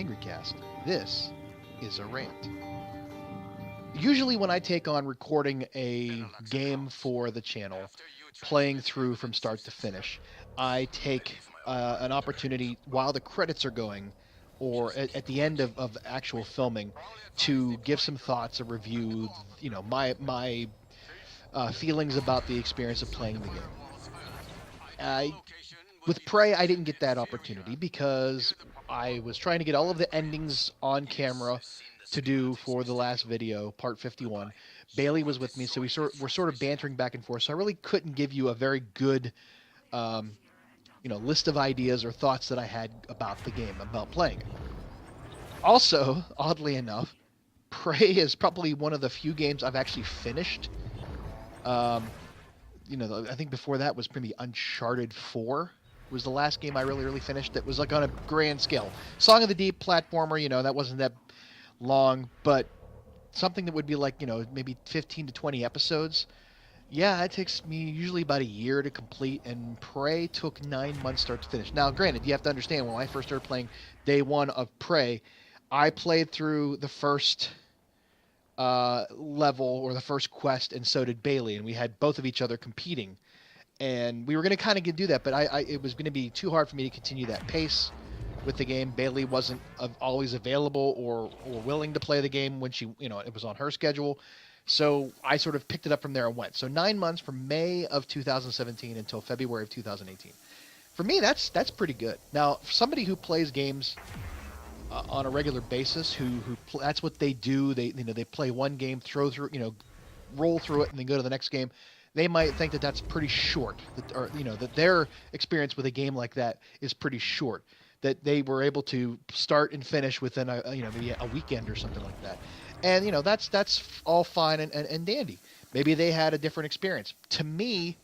AngryCast. This is a rant. Usually when I take on recording a game for the channel, playing through from start to finish, I take an opportunity while the credits are going, or at the end of actual filming, to give some thoughts, a review, my feelings about the experience of playing the game. With Prey, I didn't get that opportunity because I was trying to get all of the endings on camera to do for the last video, part 51. Bailey was with me, so we're sort of bantering back and forth. So I really couldn't give you a very good, list of ideas or thoughts that I had about the game, about playing it. Also, oddly enough, Prey is probably one of the few games I've actually finished. I think before that was maybe Uncharted 4 was the last game I really finished that was like on a grand scale. Song of the Deep platformer, that wasn't that long, but something that would be like, maybe 15 to 20 episodes. Yeah, it takes me usually about a year to complete, and Prey took 9 months start to finish. Now, granted, you have to understand, when I first started playing day one of Prey, I played through the first level or the first quest, and so did Bailey, and we had both of each other competing, and we were going to kind of do that, but it was going to be too hard for me to continue that pace with the game. Bailey wasn't always available or willing to play the game when she, it was on her schedule, so I sort of picked it up from there and went. So 9 months from May of 2017 until February of 2018. For me, that's pretty good. Now, for somebody who plays games on a regular basis, that's what they do. They play one game, roll through it, and then go to the next game. They might think that that's pretty short, that their experience with a game like that is pretty short. That they were able to start and finish within maybe a weekend or something like that, and that's all fine and dandy. Maybe they had a different experience. To me,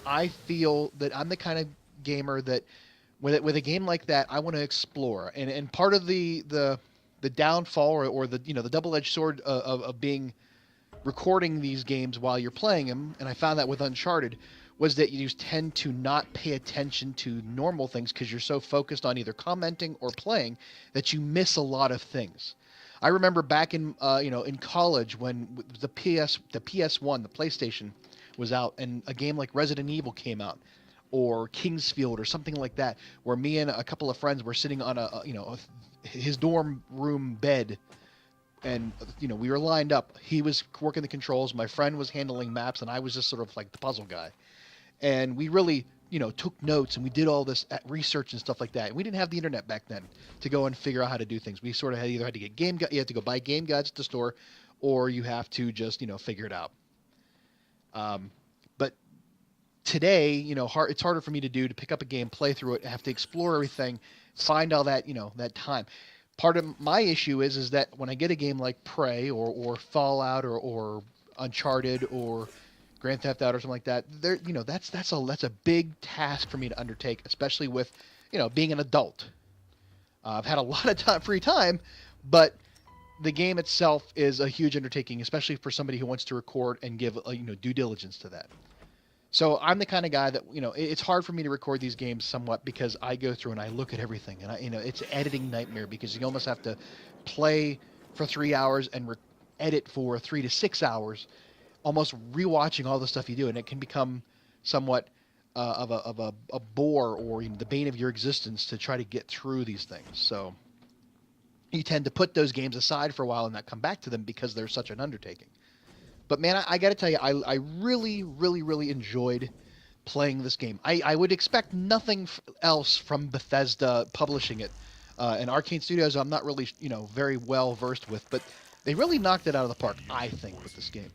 I feel that I'm the kind of gamer that, with a game like that, I want to explore. And part of the downfall or the the double-edged sword of being recording these games while you're playing them, and I found that with Uncharted, was that you tend to not pay attention to normal things because you're so focused on either commenting or playing that you miss a lot of things. I remember back in in college when the PS1, the PlayStation, was out, and a game like Resident Evil came out, or Kingsfield or something like that, where me and a couple of friends were sitting on his dorm room bed, and we were lined up. He was working the controls, my friend was handling maps, and I was just sort of like the puzzle guy. And we really took notes, and we did all this research and stuff like that. And we didn't have the internet back then to go and figure out how to do things. We sort of either had to get you have to go buy game guides at the store, or you have to just figure it out. But today, it's harder for me to pick up a game, play through it, have to explore everything, find all that, that time. Part of my issue is that when I get a game like Prey or Fallout or Uncharted or Grand Theft Auto or something like that, that's a big task for me to undertake, especially with, being an adult. I've had a lot of free time, but the game itself is a huge undertaking, especially for somebody who wants to record and give due diligence to that. So I'm the kind of guy that, it's hard for me to record these games somewhat because I go through and I look at everything, and it's an editing nightmare because you almost have to play for 3 hours and edit for 3 to 6 hours, almost rewatching all the stuff you do, and it can become somewhat of a bore or the bane of your existence to try to get through these things. So you tend to put those games aside for a while and not come back to them because they're such an undertaking. But man, I got to tell you, I really enjoyed playing this game. I would expect nothing else from Bethesda publishing it. And Arcane Studios, I'm not really very well versed with, but they really knocked it out of the park, I think, with this game.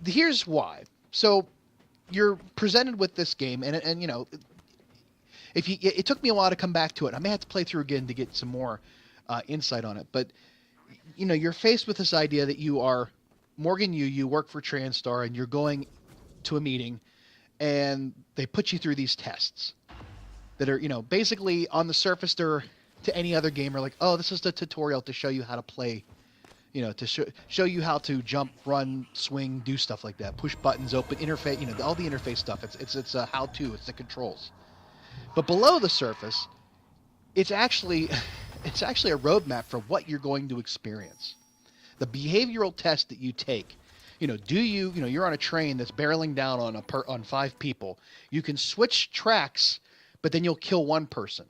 Here's why. So you're presented with this game, and it took me a while to come back to it. I may have to play through again to get some more insight on it. But you're faced with this idea that you are Morgan. You work for TranStar, and you're going to a meeting, and they put you through these tests that are basically on the surface they're, to any other gamer, like, oh, this is the tutorial to show you how to play. To show you how to jump, run, swing, do stuff like that, push buttons, open interface, all the interface stuff. It's a how-to, it's the controls. But below the surface, it's actually It's actually a roadmap for what you're going to experience. The behavioral test that you take, you're on a train that's barreling down on 5 people. You can switch tracks, but then you'll kill one person.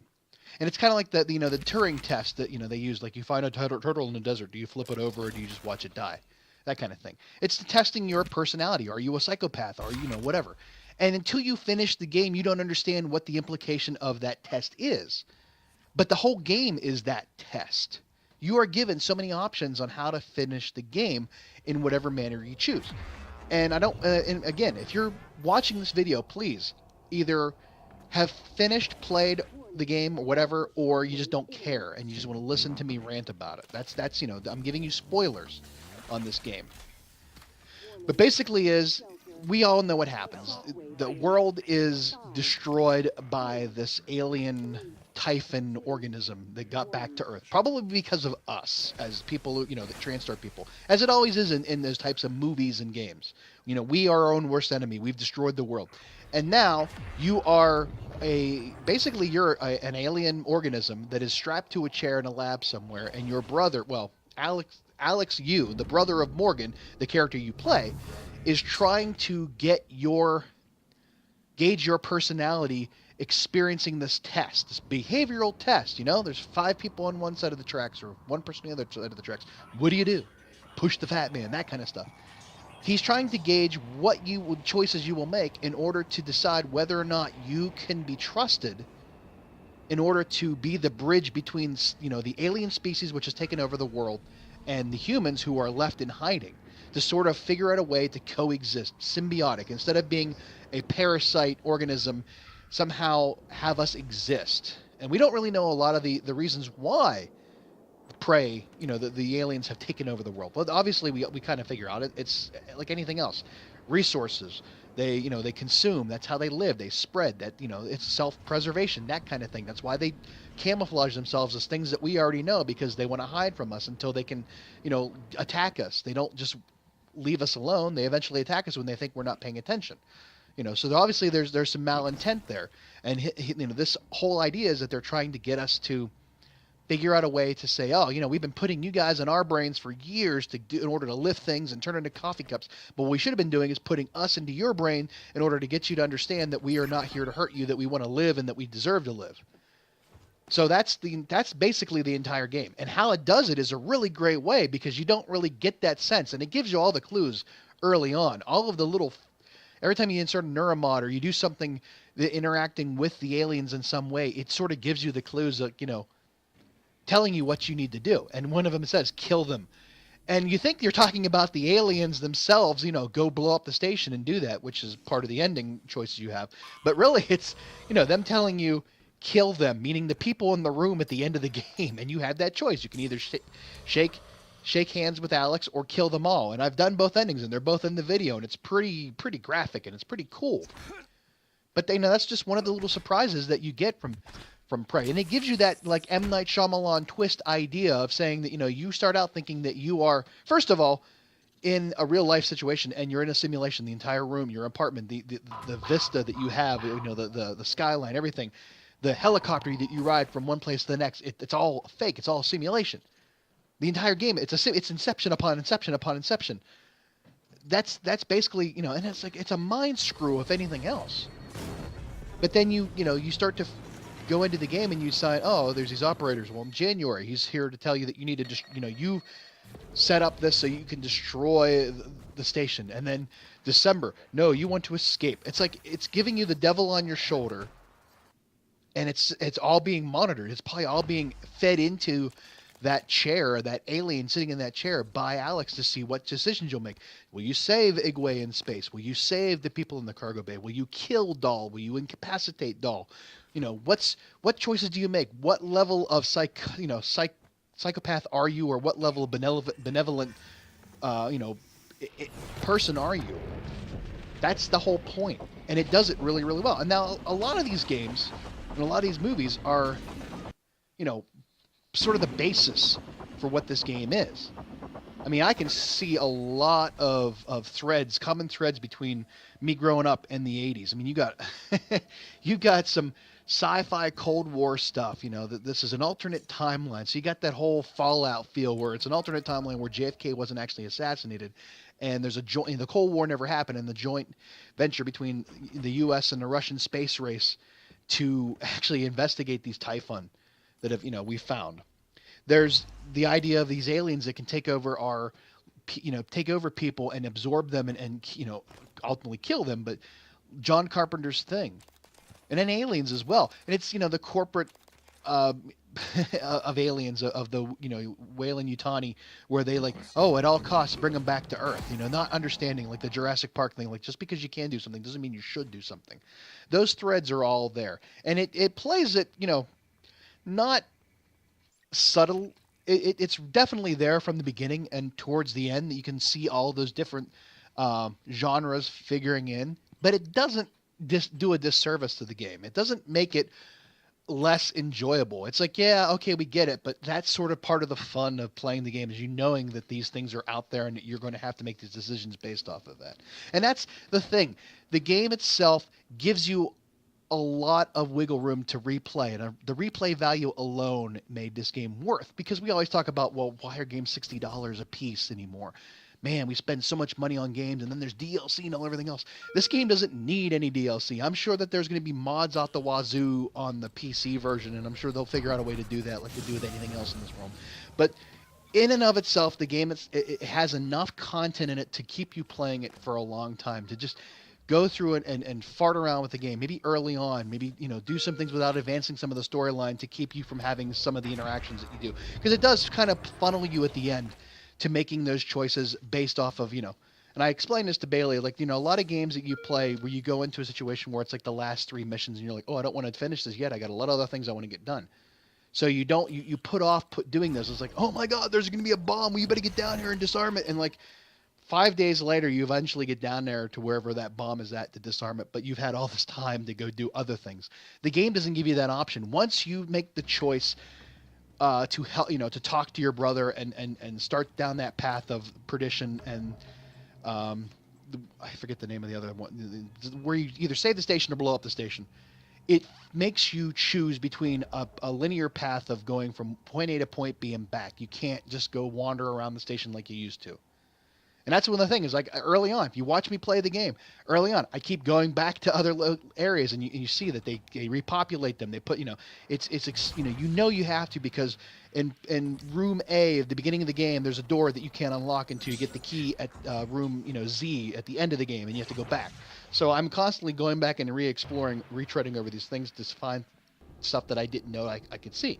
And it's kind of like the Turing test that they use. Like, you find a turtle in the desert, do you flip it over or do you just watch it die? That kind of thing. It's testing your personality. Are you a psychopath? Or whatever. And until you finish the game, you don't understand what the implication of that test is. But the whole game is that test. You are given so many options on how to finish the game in whatever manner you choose. And and again, if you're watching this video, please either have finished, played the game or whatever, or you just don't care and you just want to listen to me rant about it. That's I'm giving you spoilers on this game. But basically we all know what happens. The world is destroyed by this alien typhon organism that got back to Earth, probably because of us as people, the Transstar people, as it always is in those types of movies and games. We are our own worst enemy. We've destroyed the world. And now you are you're an alien organism that is strapped to a chair in a lab somewhere, and your brother, Alex, the brother of Morgan, the character you play, is trying to gauge your personality experiencing this test, this behavioral test. There's 5 people on one side of the tracks or 1 person on the other side of the tracks. What do you do? Push the fat man, that kind of stuff. He's trying to gauge what choices you will make in order to decide whether or not you can be trusted in order to be the bridge between, the alien species which has taken over the world and the humans who are left in hiding, to sort of figure out a way to coexist, symbiotic, instead of being a parasite organism, somehow have us exist. And we don't really know a lot of the reasons why Prey, the aliens have taken over the world. But obviously we kind of figure out it's like anything else. Resources, they consume, that's how they live, they spread, that it's self-preservation, that kind of thing. That's why they camouflage themselves as things that we already know, because they want to hide from us until they can attack us. They don't just leave us alone. They eventually attack us when they think we're not paying attention. So obviously there's some malintent there, and this whole idea is that they're trying to get us to figure out a way to say, we've been putting you guys in our brains for years in order to lift things and turn into coffee cups. But what we should have been doing is putting us into your brain in order to get you to understand that we are not here to hurt you, that we want to live and that we deserve to live. So that's basically the entire game. And how it does it is a really great way, because you don't really get that sense. And it gives you all the clues early on. All of the little, every time you insert a neuromod or you do something interacting with the aliens in some way, it sort of gives you the clues of, telling you what you need to do. And one of them says, kill them. And you think you're talking about the aliens themselves, go blow up the station and do that, which is part of the ending choices you have. But really it's, them telling you, kill them, meaning the people in the room at the end of the game. And you have that choice. You can either shake hands with Alex or kill them all. And I've done both endings, and they're both in the video, and it's pretty graphic, and it's pretty cool. But that's just one of the little surprises that you get from Prey. And it gives you that, like, M. Night Shyamalan twist idea of saying that, you start out thinking that you are, first of all, in a real life situation, and you're in a simulation, the entire room, your apartment, the vista that you have, the skyline, everything, the helicopter that you ride from one place to the next, it's all fake. It's all simulation. The entire game, it's inception upon inception upon inception. That's basically, and it's like, it's a mind screw if anything else. But then you start to go into the game and you decide, there's these operators. Well, in January, he's here to tell you that you need to just, you set up this so you can destroy the station. And then December, no, you want to escape. It's like, it's giving you the devil on your shoulder, and it's all being monitored. It's probably all being fed into that chair, that alien sitting in that chair, by Alex to see what decisions you'll make. Will you save Igwe in space? Will you save the people in the cargo bay? Will you kill Dahl? Will you incapacitate Dahl? What choices do you make? What level of psychopath are you, or what level of benevolent person are you? That's the whole point, and it does it really, really well. And now a lot of these games and a lot of these movies are, sort of the basis for what this game is. I mean, I can see a lot of threads, common threads between me growing up and the '80s. I mean, you got you got some sci-fi Cold War stuff. You know that this is an alternate timeline, so you got that whole Fallout feel where it's an alternate timeline where JFK wasn't actually assassinated, and there's a joint. The Cold War never happened, and the joint venture between the U.S. and the Russian space race to actually investigate these Typhon that have we found. There's the idea of these aliens that can take over our take over people and absorb them and ultimately kill them, but John Carpenter's thing, and then aliens as well, and it's the corporate uh, of aliens of the Weyland Yutani, where they like, oh, at all costs bring them back to Earth, not understanding like the Jurassic Park thing, like just because you can do something doesn't mean you should do something. Those threads are all there, and it plays it not subtle. It's definitely there from the beginning and towards the end that you can see all those different genres figuring in, but it doesn't do a disservice to the game. It doesn't make it less enjoyable. It's like, yeah, okay, we get it, but that's sort of part of the fun of playing the game, is knowing that these things are out there and that you're going to have to make these decisions based off of that. And that's the thing. The game itself gives you a lot of wiggle room to replay, and the replay value alone made this game worth, because we always talk about, well, why are games $60 a piece anymore? Man, we spend so much money on games, and then there's DLC and all everything else. This game doesn't need any DLC. I'm sure that there's going to be mods out the wazoo on the PC version, and I'm sure they'll figure out a way to do that like they do with anything else in this realm. But in and of itself, the game it has enough content in it to keep you playing it for a long time, to just go through it and fart around with the game, maybe early on, maybe do some things without advancing some of the storyline to keep you from having some of the interactions that you do, because it does kind of funnel you at the end to making those choices based off of and I explained this to Bailey, like a lot of games that you play where you go into a situation where it's like the last 3 missions and you're like, oh, I don't want to finish this yet, I got a lot of other things I want to get done. So you put off doing this. It's like, oh my god, there's going to be a bomb, well, you better get down here and disarm it, and like 5 days later, you eventually get down there to wherever that bomb is at to disarm it, but you've had all this time to go do other things. The game doesn't give you that option. Once you make the choice to help, to talk to your brother and start down that path of perdition, and I forget the name of the other one, where you either save the station or blow up the station. It makes you choose between a linear path of going from point A to point B and back. You can't just go wander around the station like you used to. And that's one of the things, like early on, if you watch me play the game, early on, I keep going back to other areas, and you see that they repopulate them. They put, you have to, because in room A at the beginning of the game, there's a door that you can't unlock until you get the key at room, Z at the end of the game, and you have to go back. So I'm constantly going back and re-exploring, retreading over these things to find stuff that I didn't know I could see.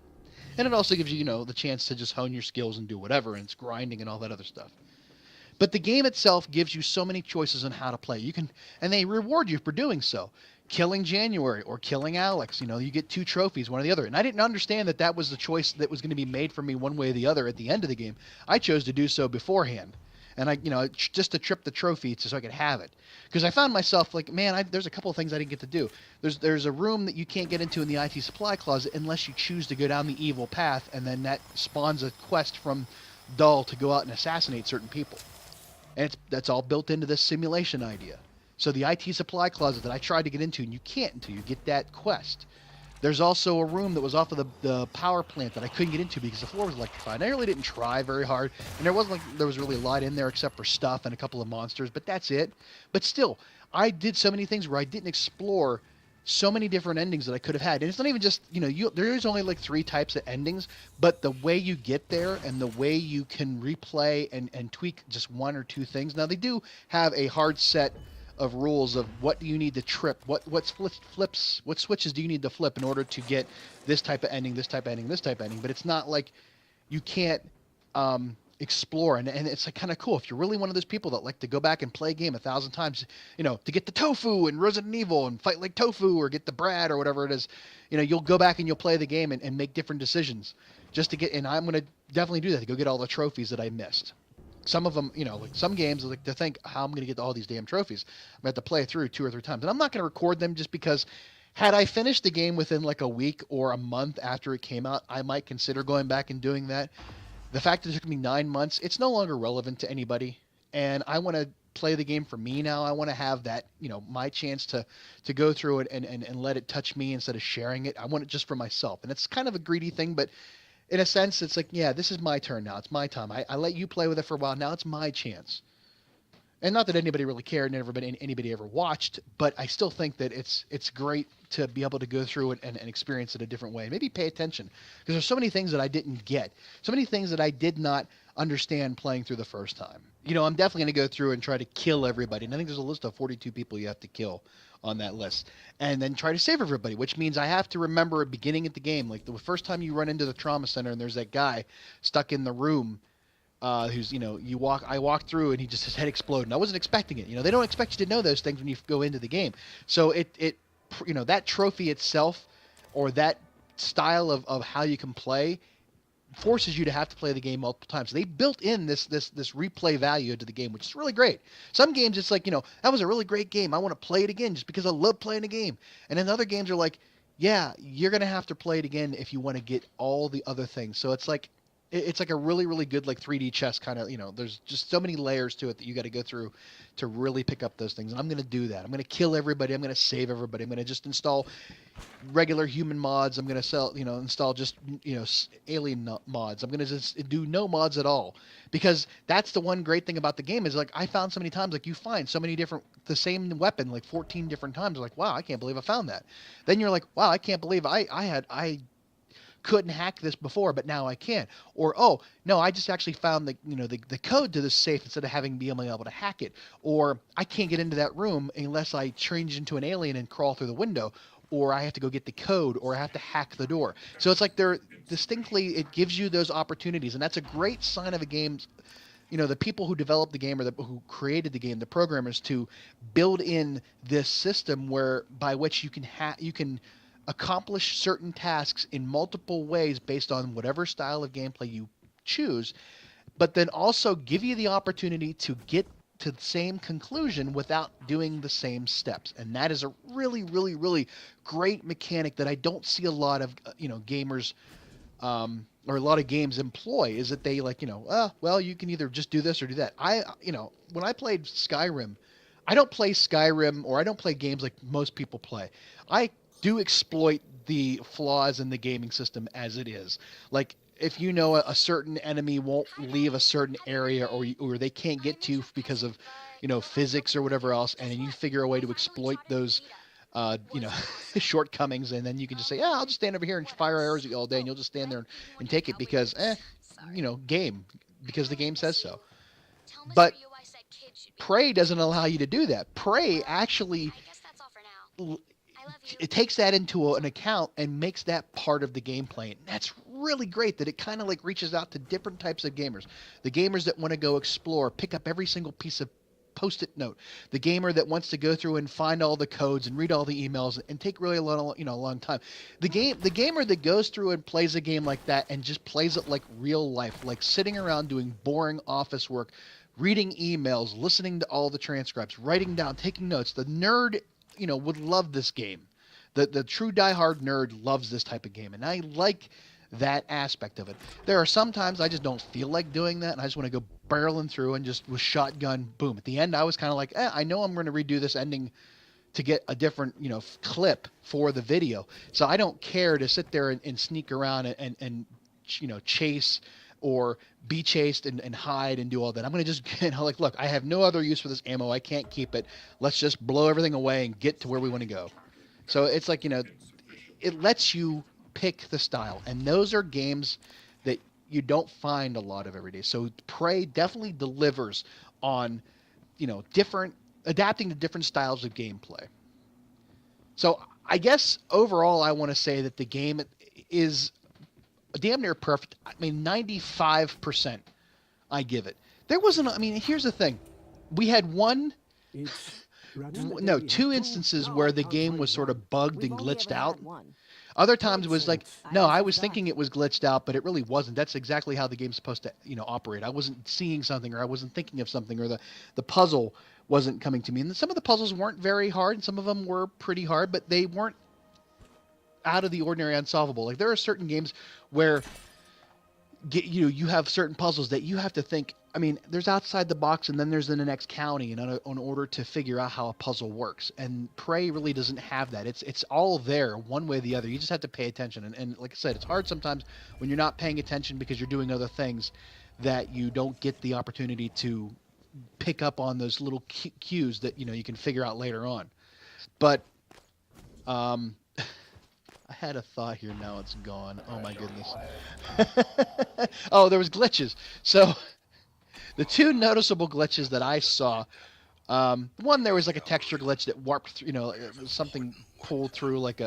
And it also gives you, the chance to just hone your skills and do whatever, and it's grinding and all that other stuff. But the game itself gives you so many choices on how to play. And they reward you for doing so. Killing January or killing Alex, you get 2 trophies, one or the other. And I didn't understand that was the choice that was going to be made for me one way or the other at the end of the game. I chose to do so beforehand. And just to trip the trophy so I could have it. Because I found myself like, man, there's a couple of things I didn't get to do. There's a room that you can't get into in the IT supply closet unless you choose to go down the evil path, and then that spawns a quest from Dull to go out and assassinate certain people. And that's all built into this simulation idea. So the IT supply closet that I tried to get into, and you can't until you get that quest. There's also a room that was off of the power plant that I couldn't get into because the floor was electrified. And I really didn't try very hard, and there wasn't like there was really a lot in there except for stuff and a couple of monsters, but that's it. But still, I did so many things where I didn't explore so many different endings that I could have had. And it's not even just, there is only like 3 types of endings, but the way you get there and the way you can replay and tweak just 1 or 2 things. Now, they do have a hard set of rules of what do you need to trip, what switches do you need to flip in order to get this type of ending, this type of ending, this type of ending. But it's not like you can't explore, and it's like kind of cool if you're really one of those people that like to go back and play a game 1,000 times, to get the tofu in Resident Evil and fight like tofu, or get the Brad or whatever it is. You'll go back and you'll play the game and make different decisions just to get. And I'm going to definitely do that to go get all the trophies that I missed. Some of them, like some games, like to think how I'm going to get all these damn trophies. I'm going to have to play it through 2 or 3 times, and I'm not going to record them just because. Had I finished the game within like a week or a month after it came out, I might consider going back and doing that. The fact that it took me 9 months, it's no longer relevant to anybody. And I want to play the game for me now. I want to have that, my chance to go through it and let it touch me instead of sharing it. I want it just for myself. And it's kind of a greedy thing, but in a sense, it's like, yeah, this is my turn now. It's my time. I let you play with it for a while. Now it's my chance. And not that anybody really cared, never been anybody ever watched, but I still think that it's great to be able to go through it and experience it a different way. Maybe pay attention, because there's so many things that I didn't get, so many things that I did not understand playing through the first time. I'm definitely going to go through and try to kill everybody, and I think there's a list of 42 people you have to kill on that list, and then try to save everybody, which means I have to remember beginning at the game, like the first time you run into the trauma center and there's that guy stuck in the room. Who's I walked through and he just his head exploded. And I wasn't expecting it. They don't expect you to know those things when you go into the game. So it that trophy itself, or that style of how you can play, forces you to have to play the game multiple times. So they built in this replay value into the game, which is really great. Some games it's like, that was a really great game. I want to play it again just because I love playing a game. And then other games are like, yeah, you're gonna have to play it again if you want to get all the other things. So it's like a really, really good, like 3D chess kind of, there's just so many layers to it that you got to go through to really pick up those things. And I'm going to do that. I'm going to kill everybody. I'm going to save everybody. I'm going to just install regular human mods. I'm going to install just, alien mods. I'm going to just do no mods at all, because that's the one great thing about the game is, like, I found so many times, like, you find so many the same weapon, like 14 different times. Like, wow, I can't believe I found that. Then you're like, wow, I can't believe I couldn't hack this before, but now I can. Or, oh no, I just actually found the code to this safe instead of being able to hack it. Or I can't get into that room unless I change into an alien and crawl through the window. Or I have to go get the code, or I have to hack the door. So it's like it gives you those opportunities, and that's a great sign of a game. The people who developed the game, or who created the game, the programmers, to build in this system by which you can accomplish certain tasks in multiple ways based on whatever style of gameplay you choose, but then also give you the opportunity to get to the same conclusion without doing the same steps. And that is a really, really, really great mechanic that I don't see a lot of gamers or a lot of games employ, is that they well, you can either just do this or do that. When I played Skyrim, I don't play Skyrim, or I don't play games like most people play. I do exploit the flaws in the gaming system as it is. Like, if a certain enemy won't leave a certain area, or they can't get to because of physics or whatever else, and then you figure a way to exploit those shortcomings, and then you can just say, yeah, I'll just stand over here and fire arrows at you all day, and you'll just stand there and take it because game, because the game says so. But Prey doesn't allow you to do that. Prey actually it takes that into an account and makes that part of the gameplay. And that's really great, that it kind of like reaches out to different types of gamers. The gamers that want to go explore, pick up every single piece of post-it note. The gamer that wants to go through and find all the codes and read all the emails and take really a long time. The gamer that goes through and plays a game like that and just plays it like real life, like sitting around doing boring office work, reading emails, listening to all the transcripts, writing down, taking notes. The nerd would love this game. The true diehard nerd loves this type of game, and I like that aspect of it. There are some times I just don't feel like doing that, and I just want to go barreling through and just with shotgun, boom. At the end, I was kind of like, I know I'm going to redo this ending to get a different, clip for the video. So I don't care to sit there and sneak around and chase or be chased and hide and do all that. I'm going to just, look, I have no other use for this ammo. I can't keep it. Let's just blow everything away and get to where we want to go. So it's like, it lets you pick the style. And those are games that you don't find a lot of every day. So Prey definitely delivers on, adapting to different styles of gameplay. So I guess overall, I want to say that the game is damn near perfect. 95% I give it. There wasn't, here's the thing. We had two instances where the game was sort of bugged and glitched out. Other times it was like, no, I was thinking it was glitched out, but it really wasn't. That's exactly how the game's supposed to, operate. I wasn't seeing something, or I wasn't thinking of something, or the puzzle wasn't coming to me. And some of the puzzles weren't very hard, and some of them were pretty hard, but they weren't out of the ordinary unsolvable. Like, there are certain games where you have certain puzzles that you have to think. I mean, there's outside the box, and then there's in the next county, in order to figure out how a puzzle works. And Prey really doesn't have that. It's all there, one way or the other. You just have to pay attention. And like I said, it's hard sometimes when you're not paying attention because you're doing other things, that you don't get the opportunity to pick up on those little cues that you can figure out later on. But I had a thought here, now it's gone. Oh my goodness. Oh, there was glitches. So the two noticeable glitches that I saw, one, there was like a texture glitch that warped through, something pulled through, like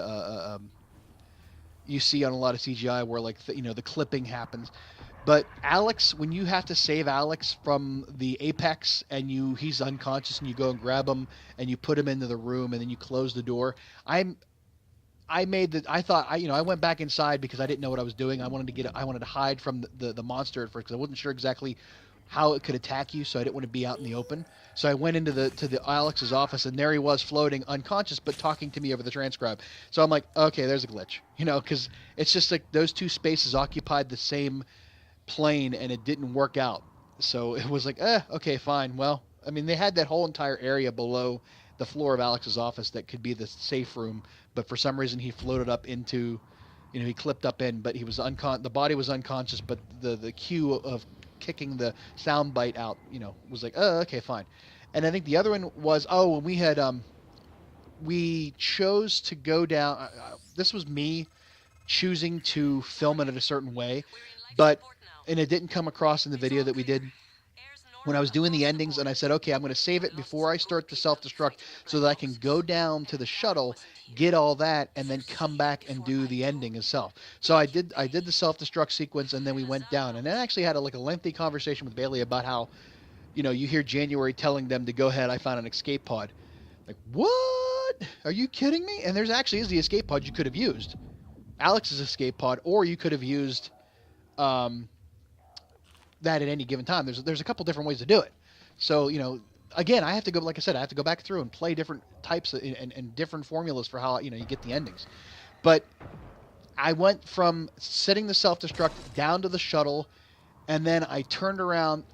you see on a lot of CGI where like the clipping happens. But Alex, when you have to save Alex from the apex and he's unconscious and you go and grab him and you put him into the room and then you close the door, I went back inside because I didn't know what I was doing. I wanted to hide from the monster at first because I wasn't sure exactly how it could attack you, so I didn't want to be out in the open. So I went into the Alex's office, and there he was floating unconscious but talking to me over the transcribe. So I'm like, okay, there's a glitch, because it's just like those two spaces occupied the same plane and it didn't work out. So it was like, okay, fine. Well, I mean, they had that whole entire area below the floor of Alex's office that could be the safe room, but for some reason he floated up into, he clipped up in, but he was the body was unconscious, but the cue of kicking the sound bite out, was like, oh, okay, fine. And I think the other one was, when we had, we chose to go down, this was me choosing to film it in a certain way, and it didn't come across in the video that we did when I was doing the endings, and I said, okay, I'm going to save it before I start the self-destruct so that I can go down to the shuttle, get all that, and then come back and do the ending itself. So I did the self-destruct sequence, and then we went down, and I actually had a lengthy conversation with Bailey about how, you hear January telling them to go ahead, I found an escape pod. Like, what? Are you kidding me? And there's actually is the escape pod you could have used. Alex's escape pod, or you could have used that at any given time. There's a couple different ways to do it. So, again, I have to go, like I said, I have to go back through and play different types and different formulas for how, you get the endings. But I went from setting the self-destruct down to the shuttle, and then I turned around,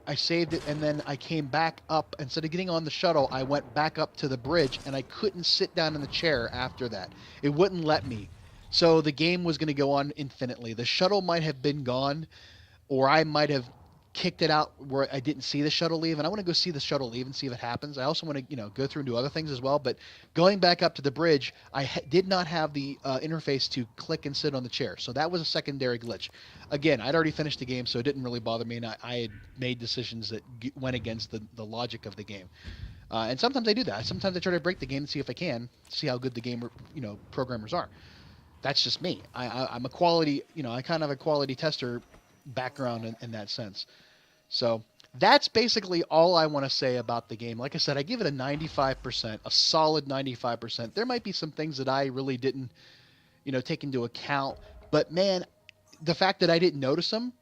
I saved it, and then I came back up. Instead of getting on the shuttle, I went back up to the bridge, and I couldn't sit down in the chair after that. It wouldn't let me. So the game was going to go on infinitely. The shuttle might have been gone, or I might have kicked it out where I didn't see the shuttle leave, and I want to go see the shuttle leave and see if it happens. I also want to, go through and do other things as well, but going back up to the bridge, I did not have the interface to click and sit on the chair, so that was a secondary glitch. Again, I'd already finished the game, so it didn't really bother me, and I had made decisions that went against the logic of the game. And sometimes I do that. Sometimes I try to break the game and see if I can, see how good the game, programmers are. That's just me. I'm a quality, I kind of have a quality tester background in that sense. So that's basically all I want to say about the game. Like I said, I give it a 95%, a solid 95%. There might be some things that I really didn't, take into account, but man, the fact that I didn't notice them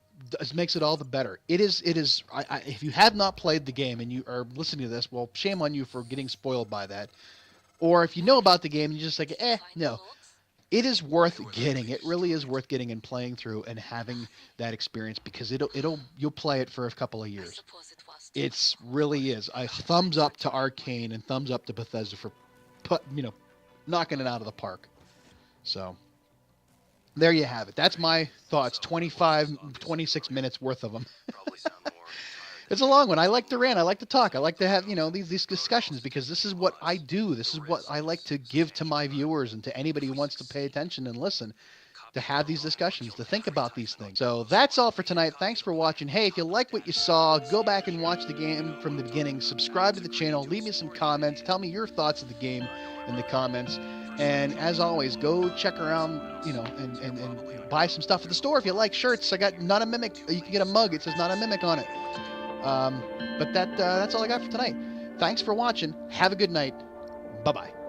makes it all the better. It is. If you have not played the game and you are listening to this, well, shame on you for getting spoiled by that. Or if you know about the game and you're just like, no. It is worth getting. It really is worth getting and playing through and having that experience, because you'll play it for a couple of years. It's really is. A thumbs up to Arcane and thumbs up to Bethesda for knocking it out of the park. So there you have it. That's my thoughts. 26 minutes worth of them. It's a long one. I like to rant. I like to talk. I like to have, these discussions, because this is what I do. This is what I like to give to my viewers and to anybody who wants to pay attention and listen, to have these discussions, to think about these things. So that's all for tonight. Thanks for watching. Hey, if you like what you saw, go back and watch the game from the beginning. Subscribe to the channel. Leave me some comments. Tell me your thoughts of the game in the comments. And as always, go check around, and buy some stuff at the store if you like shirts. I got Not a Mimic. You can get a mug. It says Not a Mimic on it. But that's all I got for tonight. Thanks for watching. Have a good night. Bye-bye.